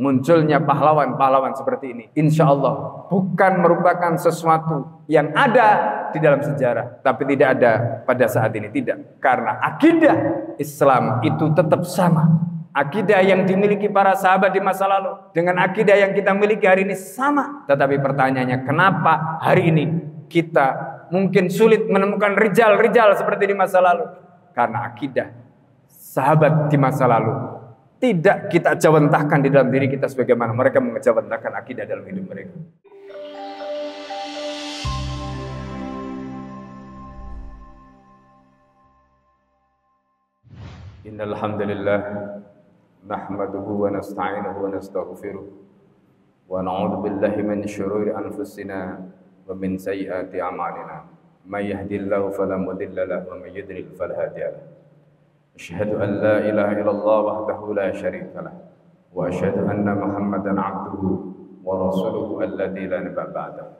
munculnya pahlawan-pahlawan seperti ini, insya Allah bukan merupakan sesuatu yang ada di dalam sejarah, tapi tidak ada pada saat ini, tidak. Karena akidah Islam itu tetap sama. Akidah yang dimiliki para sahabat di masa lalu dengan akidah yang kita miliki hari ini sama. Tetapi pertanyaannya, kenapa hari ini kita mungkin sulit menemukan rijal-rijal seperti di masa lalu? Karena akidah sahabat di masa lalu tidak kita jawantahkan di dalam diri kita sebagaimana mereka mengejawantahkan akidah dalam hidup mereka. Innal hamdalillah nahmaduhu wa nasta'inuhu wa nastaghfiruh wa na'udzu billahi min syururi anfusina wa min sayyiati a'malina. May yahdihillahu fala mudilla lahu wa may yudlil fala hadiya lahu. Asyhadu an la ilaha illallah wahdahu la syarika lahu wa asyhadu anna Muhammadan 'abduhu wa rasuluhu alladzi la nabiyya ba'dahu.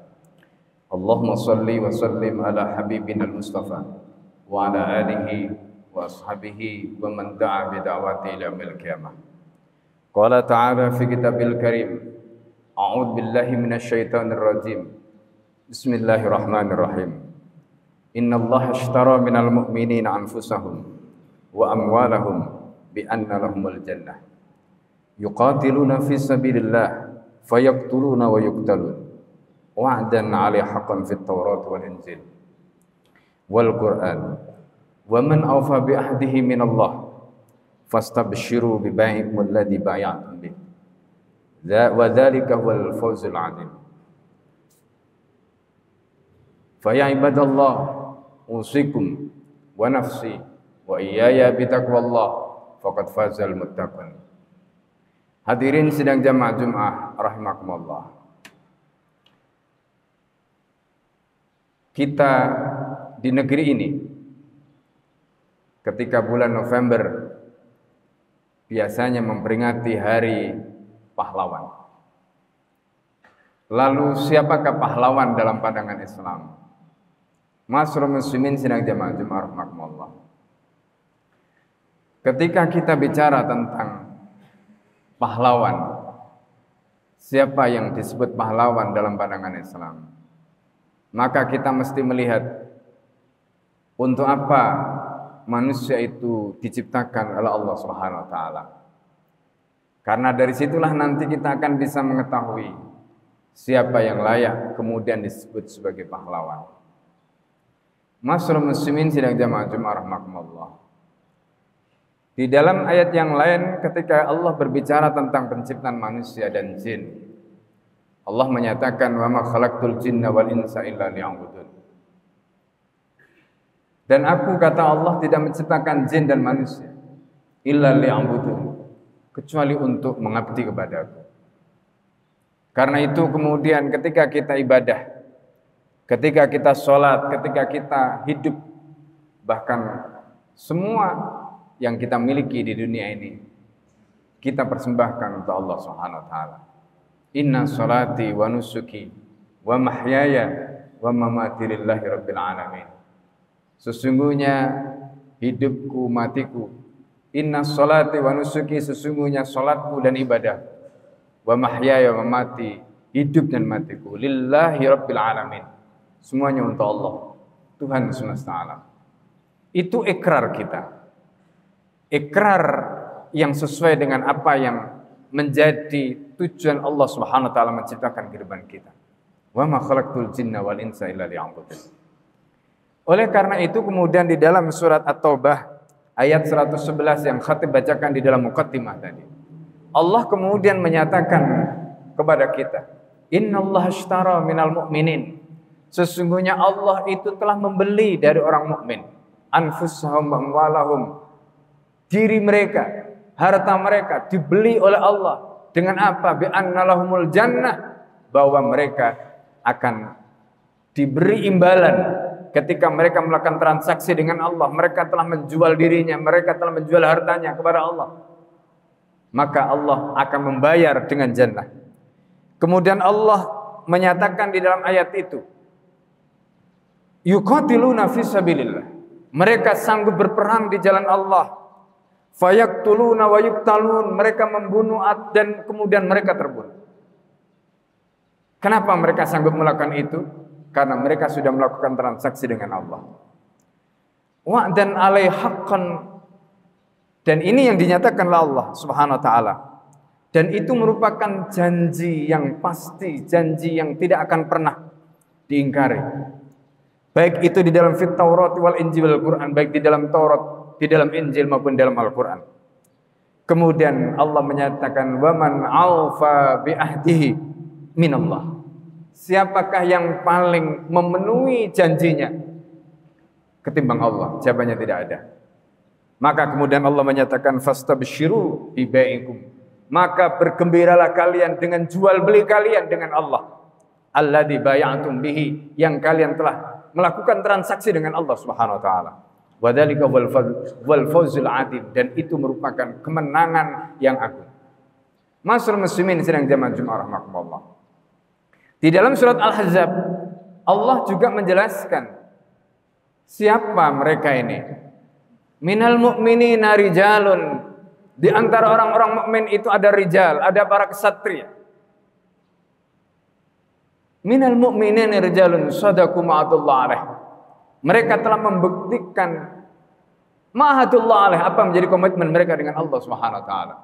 Allahumma shalli wa sallim ala habibina al-Mustafa wa ala alihi wa ashabihi wa man da'a bi da'wati ila yaumil qiyamah. Qala ta'ala fi kitabil karim, a'udzu billahi minasy syaithanir rajim. Bismillahirrahmanirrahim. Innallaha ashtara minal mu'minina anfusahum wa amwalahum bi anna lahumul jannah. Yuqatiluna fi sabilillah fayaqtuluna wa yuqtalun. Wa'dan 'alaihi haqqan fit Taurat wal Injil wal Qur'an. Wa man awfa bi ahdihi min Allah fastabshiru bi bai'ikum alladhi bay'atum bih. Wa dzalika huwal fawzul 'adzim. Fa ya ibadallah usikum wa nafsi wa iyaya bi taqwallah faqad fazal muttaqun. Hadirin sidang jamaah Jumat rahimakumullah. Kita di negeri ini ketika bulan November biasanya memperingati Hari Pahlawan. Lalu siapakah pahlawan dalam pandangan Islam? Ma'asyiral muslimin sidang jamaah Jumat rahimakumullah. Ketika kita bicara tentang pahlawan, siapa yang disebut pahlawan dalam pandangan Islam? Maka kita mesti melihat untuk apa manusia itu diciptakan oleh Allah Subhanahu wa taala. Karena dari situlah nanti kita akan bisa mengetahui siapa yang layak kemudian disebut sebagai pahlawan. Ma'asyiral muslimin sidang jamaah Jumat rahimakumullah. Di dalam ayat yang lain ketika Allah berbicara tentang penciptaan manusia dan jin, Allah menyatakan wa ma khalaqtul jinna wal insa illa liya'budun. Dan aku, kata Allah, tidak menciptakan jin dan manusia illa liya'budun, kecuali untuk mengabdi kepadaku. Karena itu kemudian ketika kita ibadah, ketika kita sholat, ketika kita hidup, bahkan semua yang kita miliki di dunia ini kita persembahkan untuk Allah Subhanahu wa taala. Inna sholati wa nusuki wa mahyaya wa mamati lillahi rabbil alamin. Sesungguhnya hidupku, matiku. Inna sholati wa nusuki, sesungguhnya salatku dan ibadah. Wa mahyaya wa mamati, hidup dan matiku. Lillahi rabbil alamin. Semuanya untuk Allah, Tuhan semesta alam. Itu ikrar kita. Ikrar yang sesuai dengan apa yang menjadi tujuan Allah Subhanahu wa taala menciptakan kehidupan kita. Wa ma khalaqtul jinna wal insa illa liya'budun. Oleh karena itu kemudian di dalam surat At-Taubah ayat 111 yang khatib bacakan di dalam muqaddimah tadi, Allah kemudian menyatakan kepada kita, innallaha ashtara minal mu'minin, sesungguhnya Allah itu telah membeli dari orang mukmin, anfusahum wa amwalahum, diri mereka, harta mereka dibeli oleh Allah dengan apa? Bi anna lahumul jannah, bahwa mereka akan diberi imbalan. Ketika mereka melakukan transaksi dengan Allah, mereka telah menjual dirinya, mereka telah menjual hartanya kepada Allah, maka Allah akan membayar dengan jannah. Kemudian Allah menyatakan di dalam ayat itu, yuqatiluna fi sabilillah, mereka sanggup berperang di jalan Allah, Fayaqtuluna wa yuqtalun, mereka membunuh dan kemudian mereka terbunuh. Kenapa mereka sanggup melakukan itu? Karena mereka sudah melakukan transaksi dengan Allah. Wa'dan alaihi haqqan, dan ini yang dinyatakan oleh Allah Subhanahu wa taala. Dan itu merupakan janji yang pasti, janji yang tidak akan pernah diingkari. Baik itu di dalam fit Taurat wal Injil wal Quran, baik di dalam Taurat, di dalam Injil maupun dalam Al-Quran. Kemudian Allah menyatakan wa man aufa bi ahdihi minallah. Siapakah yang paling memenuhi janjinya ketimbang Allah? Jawabannya tidak ada. Maka kemudian Allah menyatakan fastabshiru bi bai'ikum. Maka bergembiralah kalian dengan jual beli kalian dengan Allah. Alladzi bay'atum bihi, yang kalian telah melakukan transaksi dengan Allah Subhanahu wa taala. Wa dzalika wal fawzul 'adzim, dan itu merupakan kemenangan yang agung. Ma'asyiral muslimin sidang jamaah Jumat rahimakumullah. Di dalam surat Al-Ahzab Allah juga menjelaskan siapa mereka ini. Minal mu'minina rijalun, di antara orang-orang mukmin itu ada rijal, ada para kesatria. Minal mu'minina rijalun sadaqu ma'adullah alaih. Mereka telah membuktikan ma'adullah alaih, apa menjadi komitmen mereka dengan Allah Subhanahu wa taala.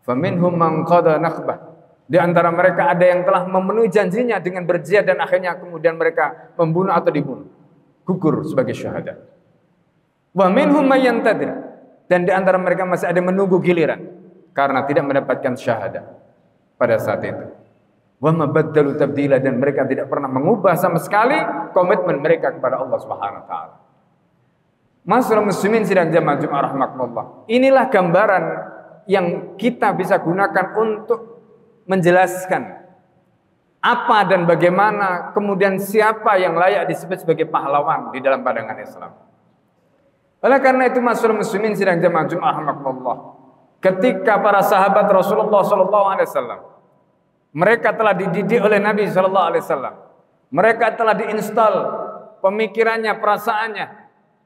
Faminhum man qada nahbah. Di antara mereka ada yang telah memenuhi janjinya dengan berjihad dan akhirnya kemudian mereka membunuh atau dibunuh, gugur sebagai syuhada. Wa minhum may yantadir, dan di antara mereka masih ada menunggu giliran karena tidak mendapatkan syahadah pada saat itu. Wa ma baddalu tabdila, dan mereka tidak pernah mengubah sama sekali komitmen mereka kepada Allah Subhanahu wa taala. Ma'asyiral muslimin sidang jamaah Jumat rahimakumullah. Inilah gambaran yang kita bisa gunakan untuk menjelaskan apa dan bagaimana, kemudian siapa yang layak disebut sebagai pahlawan di dalam pandangan Islam. Oleh karena itu ma'asyiral muslimin sidang jamaah Jumat rahimakumullah, ketika para sahabat Rasulullah SAW, mereka telah dididik oleh Nabi SAW, mereka telah diinstal pemikirannya, perasaannya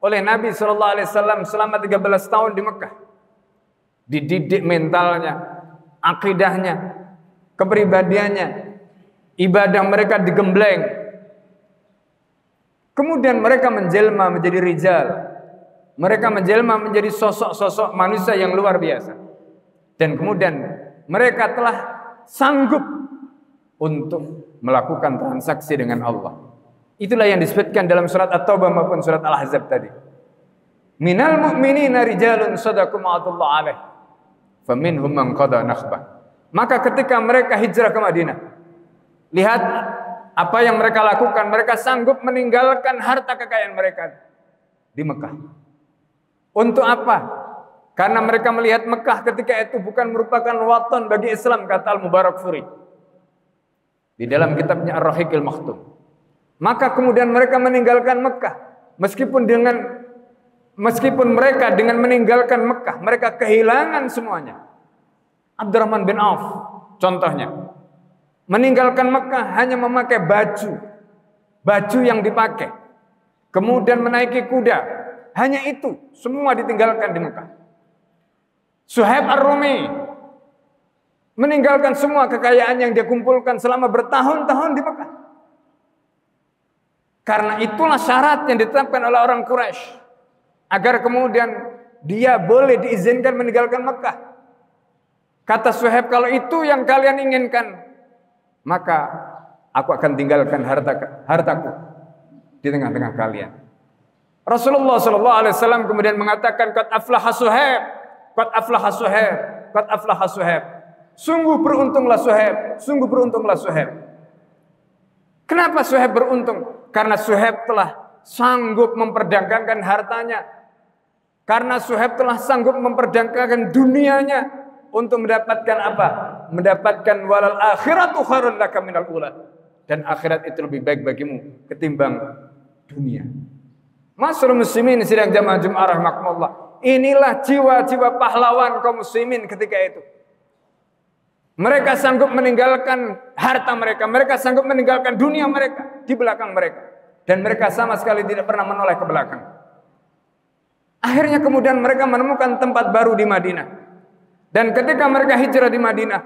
oleh Nabi SAW selama 13 tahun di Mekah, dididik mentalnya, akidahnya, kepribadiannya, ibadah mereka digembleng. Kemudian mereka menjelma menjadi rijal. Mereka menjelma menjadi sosok-sosok manusia yang luar biasa. Dan kemudian mereka telah sanggup untuk melakukan transaksi dengan Allah. Itulah yang disebutkan dalam surat At-Taubah maupun surat Al-Ahzab tadi. Minal mu'minina rijalun sadaqu ma'adullah alaih. Faminhum man qada nahbah. Maka ketika mereka hijrah ke Madinah, lihat apa yang mereka lakukan. Mereka sanggup meninggalkan harta kekayaan mereka di Mekah. Untuk apa? Karena mereka melihat Mekah ketika itu bukan merupakan watan bagi Islam, kata Al-Mubarakfuri di dalam kitabnya Ar-Rahiqil Makhtum. Maka kemudian mereka meninggalkan Mekah, meskipun mereka dengan meninggalkan Mekah mereka kehilangan semuanya. Abdurrahman bin Auf contohnya meninggalkan Mekah hanya memakai baju yang dipakai, kemudian menaiki kuda, hanya itu semua ditinggalkan di Mekah. Suhaib Ar-Rumi meninggalkan semua kekayaan yang dia kumpulkan selama bertahun-tahun di Mekah. Karena itulah syarat yang ditetapkan oleh orang Quraisy agar kemudian dia boleh diizinkan meninggalkan Mekah. Kata Suhaib, kalau itu yang kalian inginkan, maka aku akan tinggalkan hartaku di tengah-tengah kalian. Rasulullah SAW kemudian mengatakan, qad aflaha Suhaib, qad aflaha Suhaib, qad aflaha Suhaib. Sungguh beruntunglah Suhaib, sungguh beruntunglah Suhaib. Kenapa Suhaib beruntung? Karena Suhaib telah sanggup memperdagangkan hartanya. Karena Suhaib telah sanggup memperdagangkan dunianya untuk mendapatkan apa? Mendapatkan walal akhiratu khairun laka minal ula. Dan akhirat itu lebih baik bagimu ketimbang dunia. Ma'asyiral muslimin sidang jamaah Jumat rahimakumullah. Inilah jiwa-jiwa pahlawan kaum muslimin ketika itu. Mereka sanggup meninggalkan harta mereka, mereka sanggup meninggalkan dunia mereka di belakang mereka, dan mereka sama sekali tidak pernah menoleh ke belakang. Akhirnya kemudian mereka menemukan tempat baru di Madinah. Dan ketika mereka hijrah di Madinah,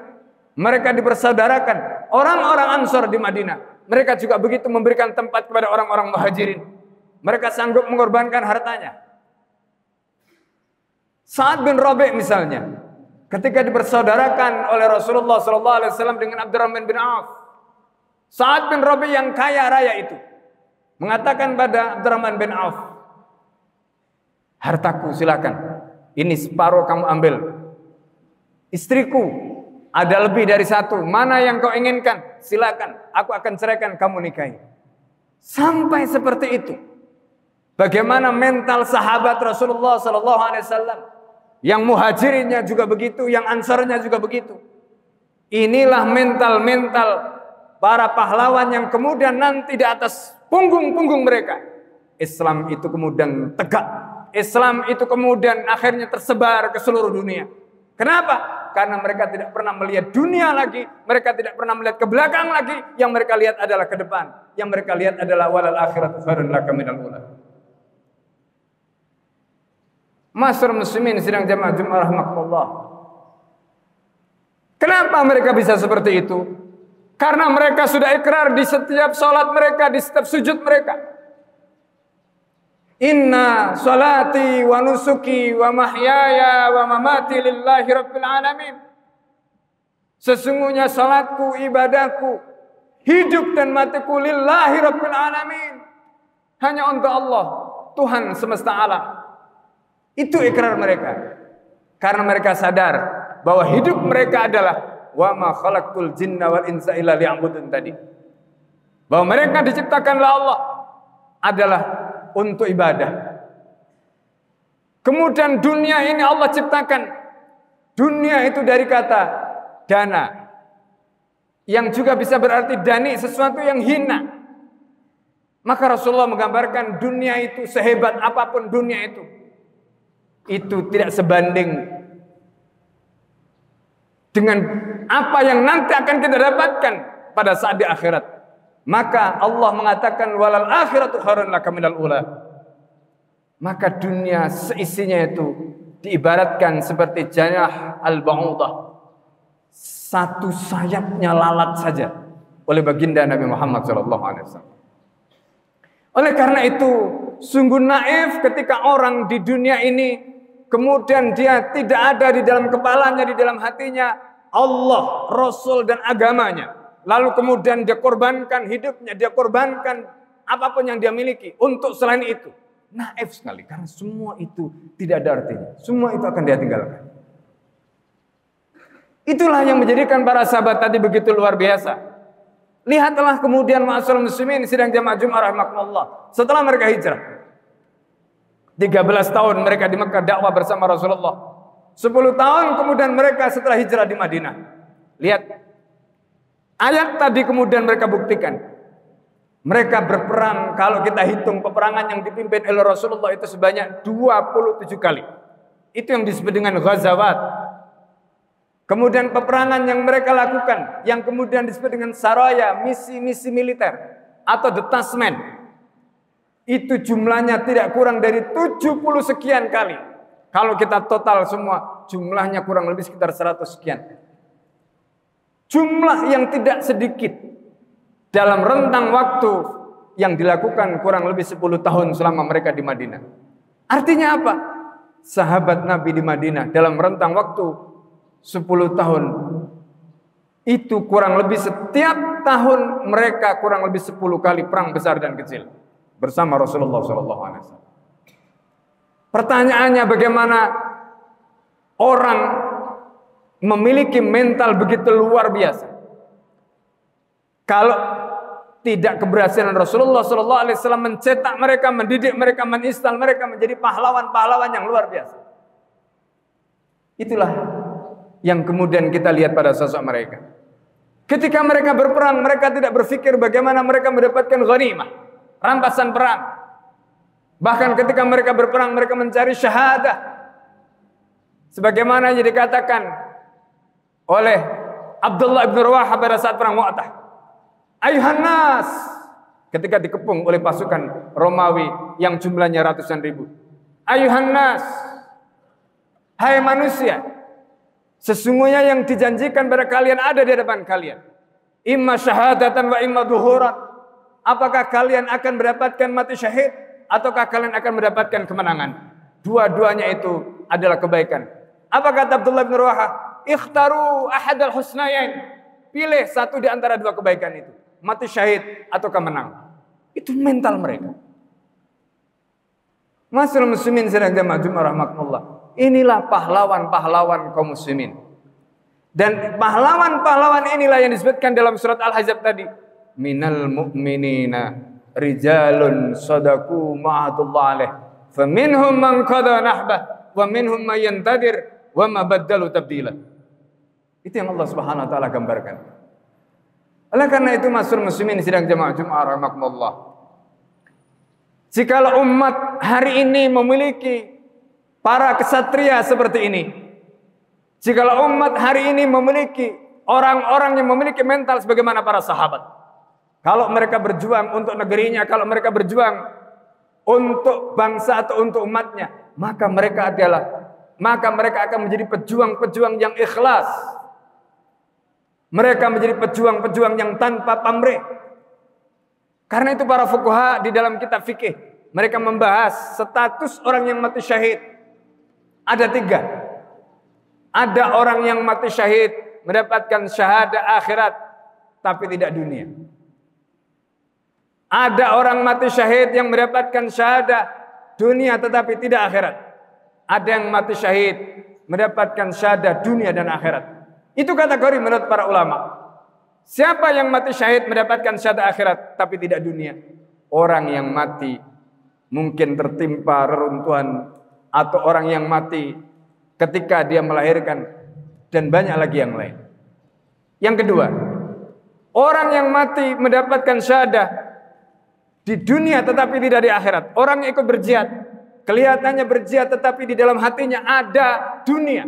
mereka dipersaudarakan. Orang-orang Ansor di Madinah, mereka juga begitu memberikan tempat kepada orang-orang Muhajirin. Mereka sanggup mengorbankan hartanya. Sa'ad bin Rabi' misalnya, ketika dipersaudarakan oleh Rasulullah SAW dengan Abdurrahman bin Auf, Sa'ad bin Rabi' yang kaya raya itu mengatakan pada Abdurrahman bin Auf, hartaku silakan, ini separuh kamu ambil. Istriku ada lebih dari satu, mana yang kau inginkan? Silakan, aku akan ceraikan, kamu nikahi. Sampai seperti itu. Bagaimana mental sahabat Rasulullah SAW? Yang muhajirinnya juga begitu, yang ansarnya juga begitu. Inilah mental-mental para pahlawan yang kemudian nanti di atas punggung-punggung mereka, Islam itu kemudian tegak. Islam itu kemudian akhirnya tersebar ke seluruh dunia. Kenapa? Karena mereka tidak pernah melihat dunia lagi, mereka tidak pernah melihat ke belakang lagi, yang mereka lihat adalah ke depan. Yang mereka lihat adalah walal akhiratu khairun laka minal ula. Masyarakat muslimin sidang jamaah Jumat rahimakumullah. Kenapa mereka bisa seperti itu? Karena mereka sudah ikrar di setiap salat mereka, di setiap sujud mereka. Inna salati wa nusuki wa mahyaya wa mamati lillahi rabbil alamin. Sesungguhnya salatku, ibadahku, hidup dan matiku lillahi rabbil alamin. Hanya untuk Allah, Tuhan semesta alam. Itu ikrar mereka. Karena mereka sadar bahwa hidup mereka adalah wa ma khalaqtul jinna wal insa illa liya'budun tadi. Bahwa mereka diciptakanlah Allah adalah untuk ibadah. Kemudian dunia ini Allah ciptakan. Dunia itu dari kata dana, yang juga bisa berarti dani, sesuatu yang hina. Maka Rasulullah menggambarkan dunia itu sehebat apapun dunia itu tidak sebanding dengan apa yang nanti akan kita dapatkan pada saat di akhirat. Maka Allah mengatakan walal akhiratu khairun laka minal ula. Maka dunia seisinya itu diibaratkan seperti janah al-ba'udah, satu sayapnya lalat saja, oleh baginda Nabi Muhammad SAW. Oleh karena itu sungguh naif ketika orang di dunia ini kemudian dia tidak ada di dalam kepalanya, di dalam hatinya Allah, Rasul dan agamanya. Lalu kemudian dia korbankan hidupnya, dia korbankan apapun yang dia miliki untuk selain itu. Naif sekali, karena semua itu tidak ada artinya. Semua itu akan dia tinggalkan. Itulah yang menjadikan para sahabat tadi begitu luar biasa. Lihatlah kemudian ma'asyiral muslimin sidang jamaah Jumat rahimakumullah. Setelah mereka hijrah, 13 tahun mereka di Mekah dakwah bersama Rasulullah. 10 tahun kemudian mereka setelah hijrah di Madinah. Lihat, ayat tadi kemudian mereka buktikan. Mereka berperang, kalau kita hitung peperangan yang dipimpin oleh Rasulullah itu sebanyak 27 kali. Itu yang disebut dengan ghazawat. Kemudian peperangan yang mereka lakukan, yang kemudian disebut dengan saraya, misi-misi militer atau detachment. Itu jumlahnya tidak kurang dari 70 sekian kali. Kalau kita total semua, jumlahnya kurang lebih sekitar 100 sekian. Jumlah yang tidak sedikit dalam rentang waktu yang dilakukan kurang lebih 10 tahun selama mereka di Madinah. Artinya apa? Sahabat Nabi di Madinah dalam rentang waktu 10 tahun itu kurang lebih setiap tahun mereka kurang lebih 10 kali perang besar dan kecil bersama Rasulullah SAW. Pertanyaannya, bagaimana orang memiliki mental begitu luar biasa kalau tidak keberhasilan Rasulullah SAW mencetak mereka, mendidik mereka, menginstal mereka menjadi pahlawan-pahlawan yang luar biasa. Itulah yang kemudian kita lihat pada sosok mereka. Ketika mereka berperang, mereka tidak berpikir bagaimana mereka mendapatkan ghanimah, rampasan perang. Bahkan ketika mereka berperang, mereka mencari syahadah. Sebagaimana yang dikatakan oleh Abdullah bin Rawahah pada saat perang Mu'tah. Ayuhan nas, ketika dikepung oleh pasukan Romawi yang jumlahnya ratusan ribu. Ayuhan nas, hai manusia, sesungguhnya yang dijanjikan pada kalian ada di hadapan kalian. Imma syahadatan wa imma duhuran. Apakah kalian akan mendapatkan mati syahid ataukah kalian akan mendapatkan kemenangan? Dua-duanya itu adalah kebaikan. Apa kata Abdullah bin Rawaha? Ikhtaru ahadal husnayain. Pilih satu di antara dua kebaikan itu. Mati syahid ataukah menang. Itu mental mereka. Masyaallah muslimin sedang jamaah Jumat rahmatullah. Inilah pahlawan-pahlawan kaum muslimin. Dan pahlawan-pahlawan inilah yang disebutkan dalam surat Al-Ahzab tadi. Minal mu'minina rijalun sadaku ma'adullah alaih. Faminhum man qada nahbah wa minhum man yantadir wa ma baddalu tabdila. Itu yang Allah Subhanahu wa taala gambarkan. Oleh karena itu masyaallah muslimin sidang jamaah Jumat rahmatullah. Jikalau umat hari ini memiliki para kesatria seperti ini, jikalau umat hari ini memiliki orang-orang yang memiliki mental sebagaimana para sahabat, kalau mereka berjuang untuk negerinya, kalau mereka berjuang untuk bangsa atau untuk umatnya, maka mereka akan menjadi pejuang-pejuang yang ikhlas. Mereka menjadi pejuang-pejuang yang tanpa pamrih. Karena itu para fuqaha di dalam kitab fikih mereka membahas status orang yang mati syahid. Ada 3. Ada orang yang mati syahid mendapatkan syahadah akhirat tapi tidak dunia. Ada orang mati syahid yang mendapatkan syahadah dunia tetapi tidak akhirat. Ada yang mati syahid mendapatkan syahadah dunia dan akhirat. Itu kategori menurut para ulama. Siapa yang mati syahid mendapatkan syahadah akhirat tapi tidak dunia? Orang yang mati mungkin tertimpa reruntuhan, atau orang yang mati ketika dia melahirkan, dan banyak lagi yang lain. Yang kedua, orang yang mati mendapatkan syahadah di dunia tetapi tidak di akhirat. Orang yang ikut berjihad, kelihatannya berjihad tetapi di dalam hatinya ada dunia.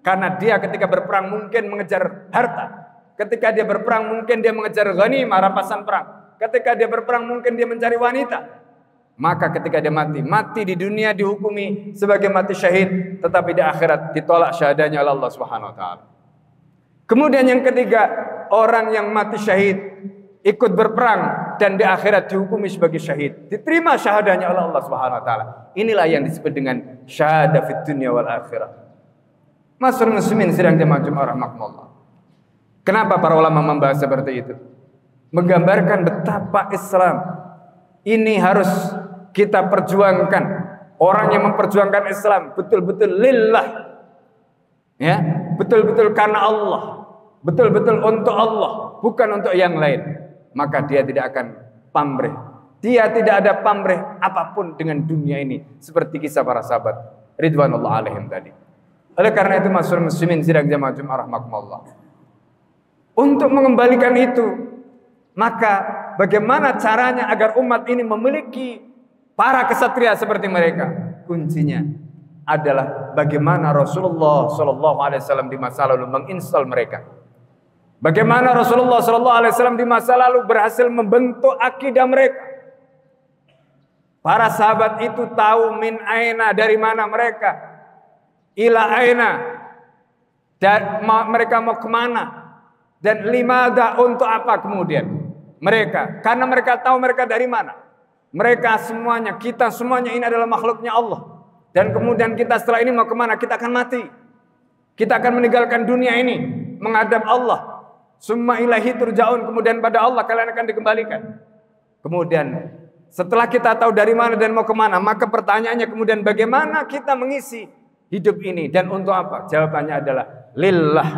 Karena dia ketika berperang mungkin mengejar harta. Ketika dia berperang mungkin dia mengejar ghanimah, rampasan perang. Ketika dia berperang mungkin dia mencari wanita. Maka ketika dia mati di dunia dihukumi sebagai mati syahid, tetapi di akhirat ditolak syahadanya oleh Allah Subhanahu wa taala. Kemudian yang ketiga, orang yang mati syahid ikut berperang dan di akhirat dihukumi sebagai syahid, diterima syahadanya oleh Allah Subhanahu wa taala. Inilah yang disebut dengan syahadah fid dunya wal akhirah. Masyaallah muslimin sidang jamaah Jumat rahmatullah. Kenapa para ulama membahas seperti itu? Menggambarkan betapa Islam ini harus kita perjuangkan. Orang yang memperjuangkan Islam betul-betul lillah, ya, betul-betul karena Allah, betul-betul untuk Allah, bukan untuk yang lain. Maka dia tidak akan pamrih. Dia tidak ada pamrih apapun dengan dunia ini, seperti kisah para sahabat ridwanullah alaihim tadi. Oleh karena itu masyaallah muslimin sidang jamaah Jumat rahmatullah. Untuk mengembalikan itu, maka bagaimana caranya agar umat ini memiliki para kesatria seperti mereka? Kuncinya adalah bagaimana Rasulullah SAW di masa lalu menginstal mereka. Bagaimana Rasulullah SAW di masa lalu berhasil membentuk akidah mereka. Para sahabat itu tahu min aina, dari mana mereka, ila aina, dan mereka mau kemana. Dan limada, untuk apa kemudian mereka? Karena mereka tahu mereka dari mana. Mereka semuanya, kita semuanya ini adalah makhluknya Allah. Dan kemudian kita setelah ini mau kemana? Kita akan mati. Kita akan meninggalkan dunia ini, menghadap Allah. Summa ilahi turja'un, kemudian pada Allah kalian akan dikembalikan. Kemudian setelah kita tahu dari mana dan mau kemana, maka pertanyaannya kemudian bagaimana kita mengisi hidup ini dan untuk apa? Jawabannya adalah lillah.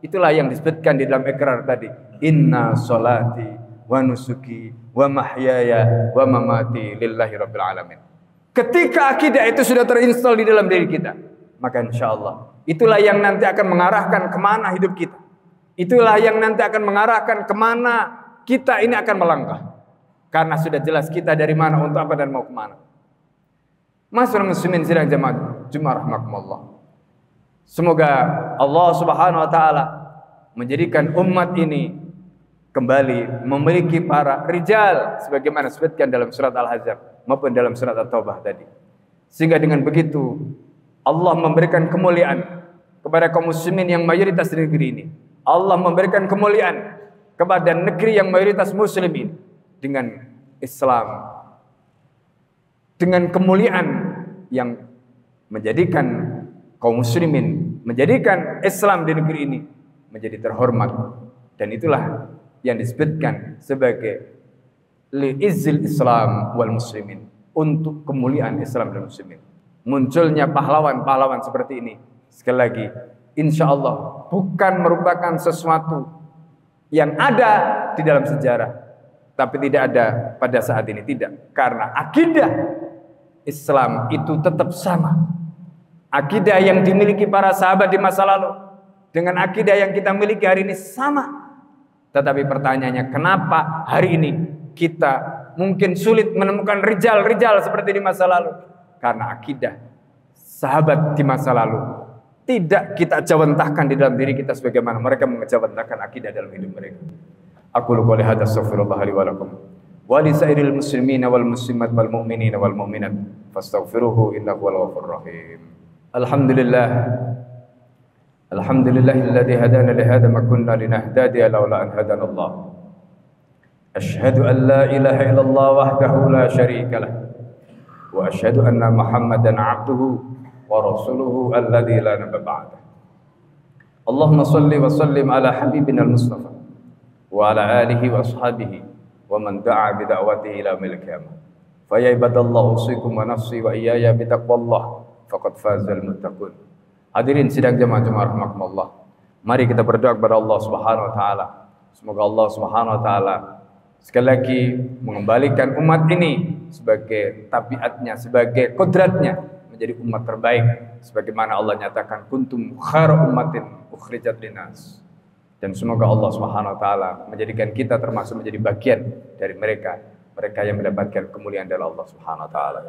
Itulah yang disebutkan di dalam ikrar tadi. Inna sholati wa nusuki wa mahyaya wa mamati lillahi rabbil alamin. Ketika akidah itu sudah terinstall di dalam diri kita, maka insya Allah itulah yang nanti akan mengarahkan kemana hidup kita. Itulah yang nanti akan mengarahkan kemana kita ini akan melangkah. Karena sudah jelas kita dari mana, untuk apa, dan mau kemana. Masyaallah muslimin sidang jamaah Jumat rahmatullah. Semoga Allah Subhanahu wa taala menjadikan umat ini kembali memiliki para rijal sebagaimana disebutkan dalam surat Al-Ahzab maupun dalam surat At-Taubah tadi. Sehingga dengan begitu Allah memberikan kemuliaan kepada kaum muslimin yang mayoritas di negeri ini. Allah memberikan kemuliaan kepada negeri yang mayoritas muslimin dengan Islam, dengan kemuliaan yang menjadikan kaum muslimin, menjadikan Islam di negeri ini menjadi terhormat. Dan itulah yang disebutkan sebagai li'izzil Islam wal muslimin, untuk kemuliaan Islam dan muslimin. Munculnya pahlawan-pahlawan seperti ini, sekali lagi, insya Allah bukan merupakan sesuatu yang ada di dalam sejarah, tapi tidak ada pada saat ini, tidak. Karena akidah Islam itu tetap sama. Akidah yang dimiliki para sahabat di masa lalu dengan akidah yang kita miliki hari ini sama. Tetapi pertanyaannya, kenapa hari ini kita mungkin sulit menemukan rijal-rijal seperti di masa lalu? Karena akidah sahabat di masa lalu tidak kita jawantahkan di dalam diri kita sebagaimana mereka mengejawantahkan akidah dalam hidup mereka. Aku lu qouli hadza astaghfirullah li wa lakum wa li sairil muslimina wal muslimat wal mu'minina wal mu'minat fastaghfiruhu innahu wal ghafurur rahim. Alhamdulillah. Alhamdulillahilladzi hadana li hadza ma kunna linahtadiya laula an hadana Allah. Asyhadu an la ilaha illallah wahdahu la syarika lah wa asyhadu anna Muhammadan 'abduhu wa rasuluhu alladzi la nabiyya ba'dah. Allahumma shalli wa sallim ala habibina al-Mustafa wa ala alihi wa ashabihi wa man da'a bi da'watihi ila yaumil qiyamah. Fa ya ibadallah usikum wa nafsi wa iyaya bi taqwallah faqad fazal muttaqun. Hadirin sidang jemaah-jemaah rahimakumullah. Mari kita berdoa kepada Allah Subhanahu wa taala. Semoga Allah Subhanahu wa taala sekali lagi mengembalikan umat ini sebagai tabiatnya, sebagai kodratnya menjadi umat terbaik sebagaimana Allah nyatakan kuntum khairu ummatin ukhrijat linnas. Dan semoga Allah Subhanahu wa taala menjadikan kita termasuk menjadi bagian dari mereka yang mendapatkan kemuliaan dari Allah Subhanahu wa taala.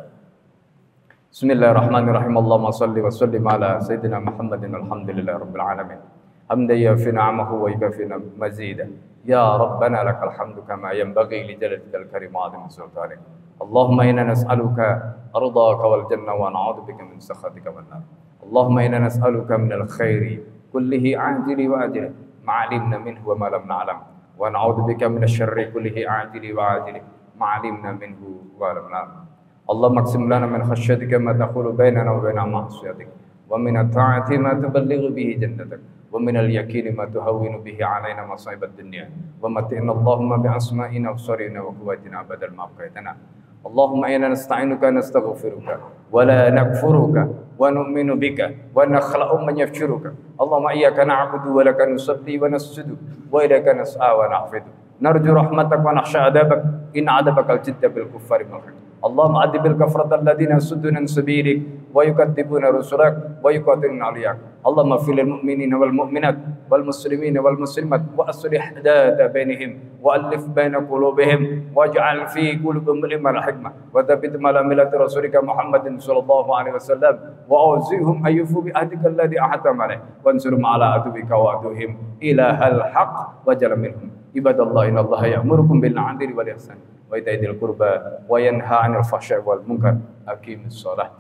Bismillahirrahmanirrahim. Allahumma shalli wa sallim ala sayyidina Muhammadin alhamdulillahi rabbil alamin. Hamdan yafi ni'amahu wa yukafi mazida. Ya Rabbana lakal hamdu kama yanbaghi li jalalikal karim wa 'azimi sultanik. Allahumma inna nas'aluka ridhaka wal jannah wa na'udzubika min sakhatika wan nar. Allahumma inna nas'aluka minal khairi kullihi ajili wa ajili ma 'alimna minhu wa ma lam na'lam wa na'udzubika minasy syarri kullihi ajili wa ajili ma 'alimna minhu wa lam na'lam. Allahumma aqsim lana min khashyatika ma taqulu bainana wa baina ma'siyatik wa min at-ta'ati ma tuballighu bihi jannatak wa min al-yaqini ma tuhawwinu bihi 'alaina masa'ib ad-dunya wa mat'ina Allahumma bi asma'ina wa absarina wa quwwatina abadal ma abqaitana. Allahumma inna nasta'inuka nastaghfiruka wa la nakfuruka wa nu'minu bika wa nakhla'u man yafjuruka. Allahumma iyyaka na'budu wa laka nusalli wa nasjudu wa ilayka nas'a wa nahfidu. Narju rahmatak wa nakhsha 'adabak in 'adabakal jidda bil kuffari mulhaq. Allahumma adibil kafratal ladina sudduna sabilik wa yukadzibuna rusulak wa yuqatiluna awliyak. Allahumma fil mu'minina wal mu'minat wal muslimina wal muslimat wa aslih data bainihim wa alif baina qulubihim waj'al fi qulubihim ilmal hikmah wa thabbit ala millati rasulika Muhammadin sallallahu alaihi wasallam wa awzihum ayyufu bi ahdika alladhi ahadta alaih wa ansurhum ala aduwika wa aduhim ilahal haqq wa jala minhum. Ibadallah innallaha ya'murukum bil 'adli wal ihsan wa ita'i dzil qurba wa yanha 'anil fahsya'i wal munkar. Aqimus shalah.